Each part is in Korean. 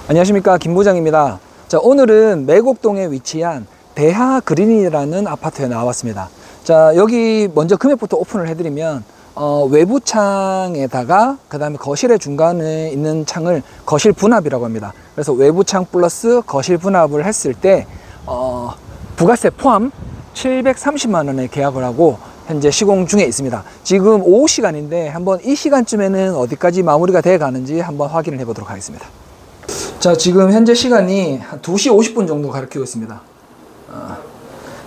안녕하십니까, 김 부장입니다. 자, 오늘은 매곡동에 위치한 대하 그린이라는 아파트에 나왔습니다. 자, 여기 먼저 금액부터 오픈을 해드리면 외부 창에다가 그 다음에 거실의 중간에 있는 창을 거실 분합이라고 합니다. 그래서 외부 창 플러스 거실 분합을 했을 때 부가세 포함 730만 원에 계약을 하고 현재 시공 중에 있습니다. 지금 오후 시간인데 한번 이 시간쯤에는 어디까지 마무리가 돼 가는지 한번 확인을 해 보도록 하겠습니다. 자, 지금 현재 시간이 한 2시 50분 정도 가리키고 있습니다.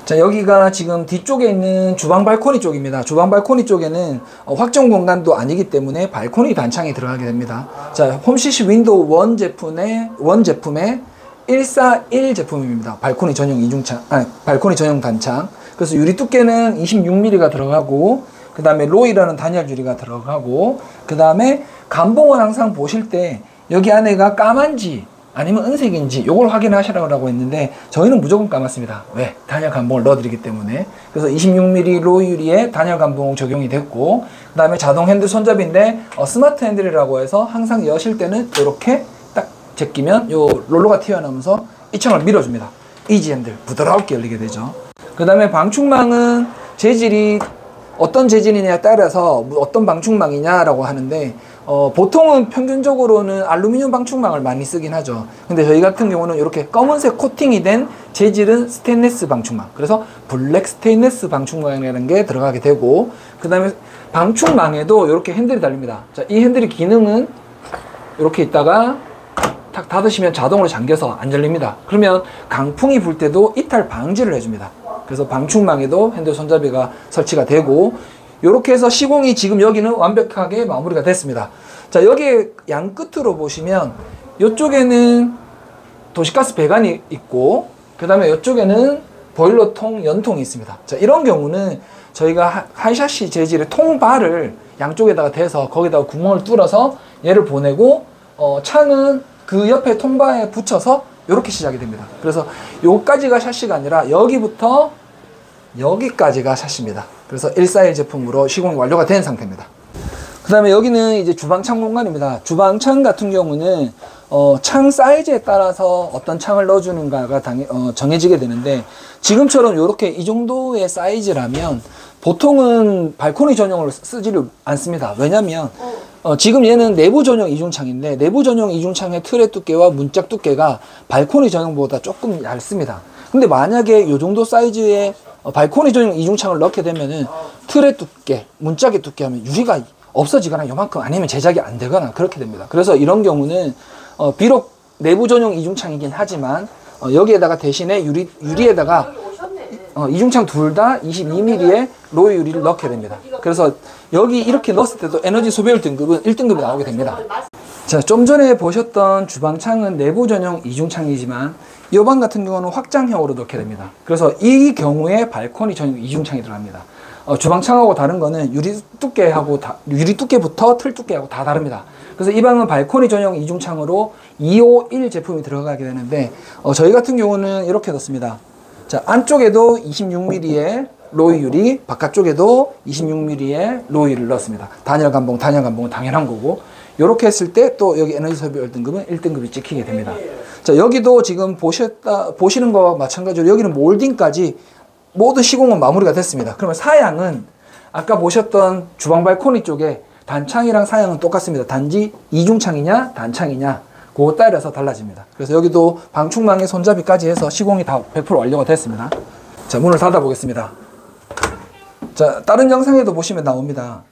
자, 여기가 지금 뒤쪽에 있는 주방 발코니 쪽입니다. 주방 발코니 쪽에는 확정 공간도 아니기 때문에 발코니 단창이 들어가게 됩니다. 자, 홈CC 윈도우 원 제품의 141 제품입니다. 발코니 전용 이중창, 발코니 전용 단창. 그래서 유리 두께는 26mm가 들어가고, 그 다음에 로이라는 단열 유리가 들어가고, 그 다음에 감봉은 항상 보실 때 여기 안에가 까만지 아니면 은색인지 요걸 확인하시라고 했는데 저희는 무조건 까맣습니다. 왜? 단열 감봉을 넣어드리기 때문에. 그래서 26mm 로이 유리에 단열 감봉 적용이 됐고, 그 다음에 자동 핸들 손잡이인데 스마트 핸들이라고 해서 항상 여실 때는 이렇게 딱 제끼면 요 롤러가 튀어나오면서 이 창을 밀어줍니다. 이지 핸들 부드럽게 열리게 되죠. 그 다음에 방충망은 재질이 어떤 재질이냐에 따라서 어떤 방충망이냐라고 하는데 보통은 평균적으로는 알루미늄 방충망을 많이 쓰긴 하죠. 근데 저희 같은 경우는 이렇게 검은색 코팅이 된 재질은 스테인리스 방충망, 그래서 블랙 스테인리스 방충망이라는 게 들어가게 되고, 그 다음에 방충망에도 이렇게 핸들이 달립니다. 자, 이 핸들의 기능은 이렇게 있다가 탁 닫으시면 자동으로 잠겨서 안 열립니다. 그러면 강풍이 불 때도 이탈 방지를 해줍니다. 그래서 방충망에도 핸들 손잡이가 설치가 되고, 이렇게 해서 시공이 지금 여기는 완벽하게 마무리가 됐습니다. 자, 여기 양 끝으로 보시면 이쪽에는 도시가스 배관이 있고, 그 다음에 이쪽에는 보일러통 연통이 있습니다. 자, 이런 경우는 저희가 하이샤시 재질의 통발을 양쪽에다가 대서 거기다가 구멍을 뚫어서 얘를 보내고, 창은 그 옆에 통발에 붙여서 이렇게 시작이 됩니다. 그래서 요까지가 샤시가 아니라 여기부터 여기까지가 샤시입니다. 그래서 141 제품으로 시공이 완료가 된 상태입니다. 그 다음에 여기는 이제 주방창 공간입니다. 주방창 같은 경우는 창 사이즈에 따라서 어떤 창을 넣어주는가가 정해지게 되는데, 지금처럼 이렇게 이 정도의 사이즈라면 보통은 발코니 전용으로 쓰지를 않습니다. 왜냐면 지금 얘는 내부 전용 이중창인데, 내부 전용 이중창의 틀의 두께와 문짝 두께가 발코니 전용보다 조금 얇습니다. 근데 만약에 이 정도 사이즈의 발코니 전용 이중창을 넣게 되면은 틀의 두께, 문짝의 두께 하면 유리가 없어지거나 요만큼 아니면 제작이 안 되거나 그렇게 됩니다. 그래서 이런 경우는 비록 내부 전용 이중창이긴 하지만 여기에다가 대신에 유리에다가 이중창 둘 다 22mm의 로이 유리를 넣게 됩니다. 그래서 여기 이렇게 넣었을 때도 에너지 소비율 등급은 1등급이 나오게 됩니다. 자, 좀 전에 보셨던 주방창은 내부 전용 이중창이지만 이 방 같은 경우는 확장형으로 넣게 됩니다. 그래서 이 경우에 발코니 전용 이중창이 들어갑니다. 주방창하고 다른 거는 유리 두께부터 틀 두께하고 다 다릅니다. 그래서 이 방은 발코니 전용 이중창으로 251 제품이 들어가게 되는데, 저희 같은 경우는 이렇게 넣습니다. 자, 안쪽에도 26mm의 로이 유리, 바깥쪽에도 26mm의 로이를 넣었습니다. 단열 감봉은 당연한 거고, 이렇게 했을 때 또 여기 에너지 소비율 등급은 1등급이 찍히게 됩니다. 자, 여기도 지금 보시는 거와 마찬가지로 여기는 몰딩까지 모든 시공은 마무리가 됐습니다. 그러면 사양은 아까 보셨던 주방 발코니 쪽에 단창이랑 사양은 똑같습니다. 단지 이중창이냐 단창이냐 그거 따라서 달라집니다. 그래서 여기도 방충망의 손잡이까지 해서 시공이 다 100% 완료가 됐습니다. 자, 문을 닫아 보겠습니다. 자, 다른 영상에도 보시면 나옵니다.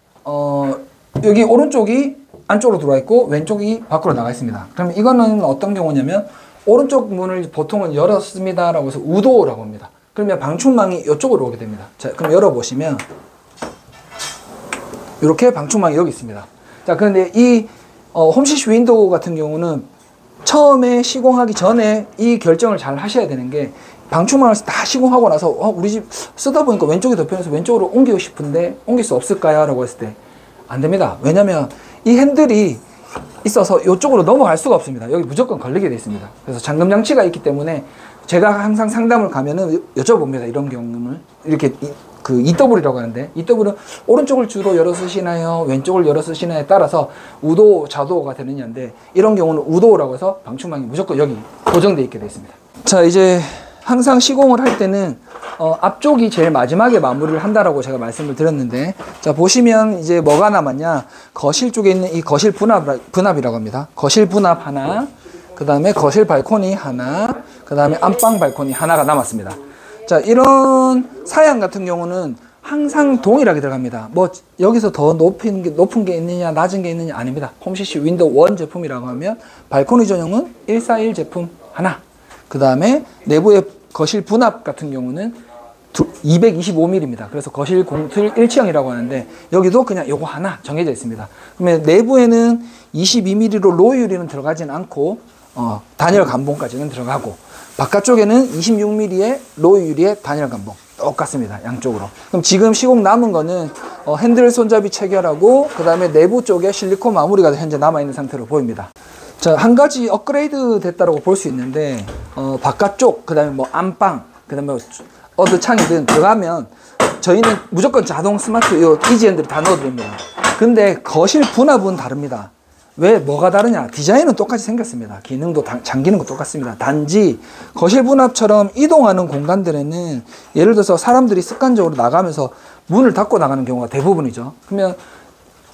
여기 오른쪽이 안쪽으로 들어와 있고 왼쪽이 밖으로 나가 있습니다. 그러면 이거는 어떤 경우냐면 오른쪽 문을 보통은 열었습니다 라고 해서 우도라고 합니다. 그러면 방충망이 이쪽으로 오게 됩니다. 자, 그럼 열어보시면 이렇게 방충망이 여기 있습니다. 자, 그런데 이 홈CC 윈도우 같은 경우는 처음에 시공하기 전에 이 결정을 잘 하셔야 되는 게, 방충망을 다 시공하고 나서 우리 집 쓰다 보니까 왼쪽이 더 편해서 왼쪽으로 옮기고 싶은데 옮길 수 없을까요? 라고 했을 때 안 됩니다. 왜냐면 이 핸들이 있어서 이쪽으로 넘어갈 수가 없습니다. 여기 무조건 걸리게 되어 있습니다. 그래서 잠금 장치가 있기 때문에 제가 항상 상담을 가면은 여쭤봅니다. 이런 경우는 이렇게 그 EW라고 하는데, EW는 오른쪽을 주로 열어 쓰시나요? 왼쪽을 열어 쓰시나요에 따라서 우도, 좌도가 되느냐인데, 이런 경우는 우도라고 해서 방충망이 무조건 여기 고정되어 있게 되어 있습니다. 자, 이제 항상 시공을 할 때는 앞쪽이 제일 마지막에 마무리를 한다라고 제가 말씀을 드렸는데, 자, 보시면 이제 뭐가 남았냐. 거실 쪽에 있는 이 거실 분합이라고 합니다. 거실 분합 하나, 그 다음에 거실 발코니 하나, 그 다음에 안방 발코니 하나가 남았습니다. 자, 이런 사양 같은 경우는 항상 동일하게 들어갑니다. 뭐 여기서 더 높은 게 있느냐 낮은 게 있느냐 아닙니다. 홈CC 윈도우 1 제품이라고 하면 발코니 전용은 141 제품 하나, 그 다음에 내부의 거실 분합 같은 경우는 225mm입니다. 그래서 거실 공틀 일체형이라고 하는데, 여기도 그냥 요거 하나 정해져 있습니다. 그러면 내부에는 22mm로 로우 유리는 들어가진 않고 단열 감봉까지는 들어가고, 바깥쪽에는 26mm의 로우 유리의 단열 감봉 똑같습니다. 양쪽으로. 그럼 지금 시공 남은 거는 핸들 손잡이 체결하고, 그 다음에 내부 쪽에 실리콘 마무리가 현재 남아있는 상태로 보입니다. 자, 한 가지 업그레이드 됐다고 볼 수 있는데, 바깥쪽, 그 다음에 뭐 안방, 그 다음에 어느 창이든 들어가면 저희는 무조건 자동 스마트 이지핸들을 다 넣어드립니다. 근데 거실 분합은 다릅니다. 왜, 뭐가 다르냐? 디자인은 똑같이 생겼습니다. 기능도 잠기는 거 똑같습니다. 단지 거실 분합처럼 이동하는 공간들에는 예를 들어서 사람들이 습관적으로 나가면서 문을 닫고 나가는 경우가 대부분이죠. 그러면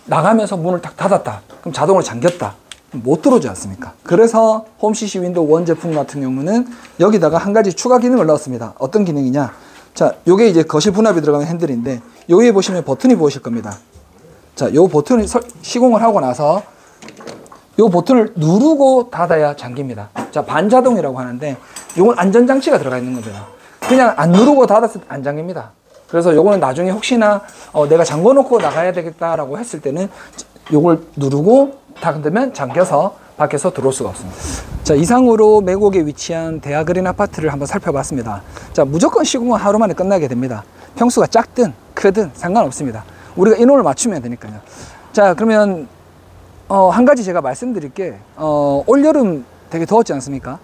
나가면서 문을 딱 닫았다. 그럼 자동으로 잠겼다. 못 들어오지 않습니까? 그래서 홈CC 윈도우 1 제품 같은 경우는 여기다가 한 가지 추가 기능을 넣었습니다. 어떤 기능이냐? 자, 요게 이제 거실 분합이 들어가는 핸들인데, 여기에 보시면 버튼이 보이실 겁니다. 자, 요 버튼을 시공을 하고 나서 요 버튼을 누르고 닫아야 잠깁니다. 자, 반자동이라고 하는데, 요건 안전장치가 들어가 있는 겁니다. 그냥 안 누르고 닫았을 때 안 잠깁니다. 그래서 요거는 나중에 혹시나 내가 잠궈 놓고 나가야 되겠다라고 했을 때는 요걸 누르고 닫으면 잠겨서 밖에서 들어올 수가 없습니다. 자, 이상으로 매곡에 위치한 대하그린 아파트를 한번 살펴봤습니다. 자, 무조건 시공은 하루 만에 끝나게 됩니다. 평수가 작든 크든 상관없습니다. 우리가 인원을 맞추면 되니까요. 자, 그러면 한 가지 제가 말씀드릴 게, 올여름 되게 더웠지 않습니까?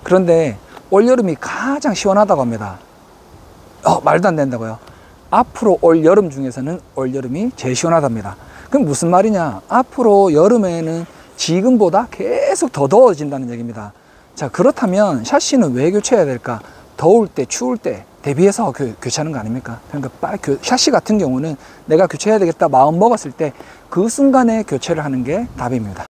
그런데 올여름이 가장 시원하다고 합니다. 말도 안 된다고요. 앞으로 올여름 중에서는 올여름이 제일 시원하답니다. 그럼 무슨 말이냐? 앞으로 여름에는 지금보다 계속 더 더워진다는 얘기입니다. 자, 그렇다면 샤시는 왜 교체해야 될까? 더울 때, 추울 때 대비해서 교체하는 거 아닙니까? 그러니까 샤시 같은 경우는 내가 교체해야 되겠다 마음 먹었을 때 그 순간에 교체를 하는 게 답입니다.